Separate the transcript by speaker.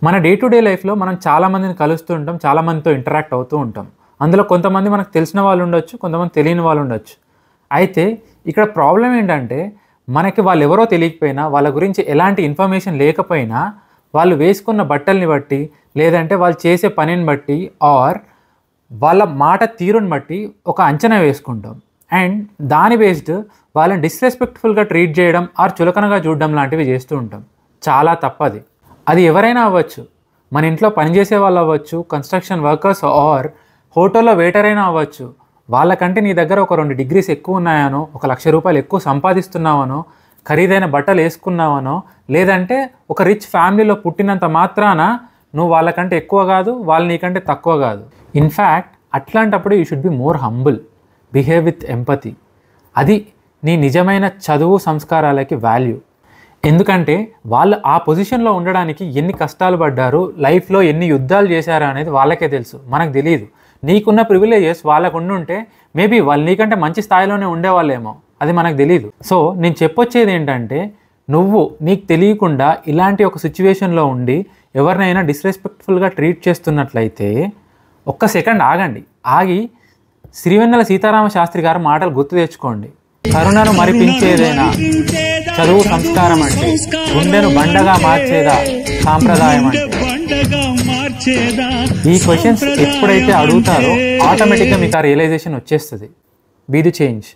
Speaker 1: మన day to day లైఫ్లో మనం చాలామందిని కలుస్తూ ఉంటాం, చాలామందితో ఇంటరాక్ట్ అవుతూ ఉంటాం. అందులో కొంతమంది మనకు తెలిసిన వాళ్ళు ఉండొచ్చు, కొంతమంది తెలియని వాళ్ళు ఉండొచ్చు. అయితే ఇక్కడ ప్రాబ్లం ఏంటంటే మనకి వాళ్ళు ఎవరో తెలియకపోయినా, వాళ్ళ గురించి ఎలాంటి ఇన్ఫర్మేషన్ లేకపోయినా, వాళ్ళు వేసుకున్న బట్టల్ని బట్టి, లేదంటే వాళ్ళు చేసే పనిని బట్టి, ఆర్ వాళ్ళ మాట తీరుని బట్టి ఒక అంచనా వేసుకుంటాం. అండ్ దాని బేస్డ్ వాళ్ళని డిస్రెస్పెక్ట్ఫుల్గా ట్రీట్ చేయడం ఆర్ చులకనగా చూడడం లాంటివి చేస్తూ ఉంటాం. చాలా తప్పది. అది ఎవరైనా అవ్వచ్చు, మన ఇంట్లో పనిచేసే వాళ్ళు అవ్వచ్చు, కన్స్ట్రక్షన్ వర్కర్స్ ఆర్ హోటల్లో వెయిటర్ అయినా అవ్వచ్చు. వాళ్ళకంటే నీ దగ్గర ఒక 2 degrees ఎక్కువ ఉన్నాయనో, 1 లక్ష రూపాయలు ఎక్కువ సంపాదిస్తున్నావనో, ఖరీదైన బట్టలు వేసుకున్నావనో, లేదంటే ఒక రిచ్ ఫ్యామిలీలో పుట్టినంత మాత్రాన నువ్వు వాళ్ళకంటే ఎక్కువ కాదు, వాళ్ళు నీకంటే తక్కువ కాదు. ఇన్ఫ్యాక్ట్ అట్లాంటప్పుడు you should be more humble, behave with empathy. అది నీ నిజమైన చదువు సంస్కారాలకి వాల్యూ. ఎందుకంటే వాళ్ళు ఆ పొజిషన్లో ఉండడానికి ఎన్ని కష్టాలు పడ్డారు, లైఫ్లో ఎన్ని యుద్ధాలు చేశారు అనేది వాళ్ళకే తెలుసు, మనకు తెలియదు. నీకున్న ప్రివిలేజెస్ వాళ్ళకు ఉండుంటే మేబీ వాళ్ళు నీకంటే మంచి స్థాయిలోనే ఉండేవాళ్ళేమో, అది మనకు తెలియదు. సో నేను చెప్పొచ్చేది ఏంటంటే, నువ్వు నీకు తెలియకుండా ఇలాంటి ఒక సిచ్యువేషన్లో ఉండి ఎవరినైనా డిస్రెస్పెక్ట్ఫుల్గా ట్రీట్ చేస్తున్నట్లయితే ఒక్క సెకండ్ ఆగండి. ఆగి శ్రీవెన్నెల సీతారామ శాస్త్రి గారి మాటలు గుర్తు తెచ్చుకోండి. కరుణను మరిపించేదేనా చదువు సంస్కారం అంటే, గుండెను బండగా మార్చేదా సాంప్రదాయం అంటే. ఈ క్వశ్చన్స్ ఎప్పుడైతే అడుగుతారో ఆటోమేటిక్గా మీకు ఆ రియలైజేషన్ వచ్చేస్తుంది. Be the change.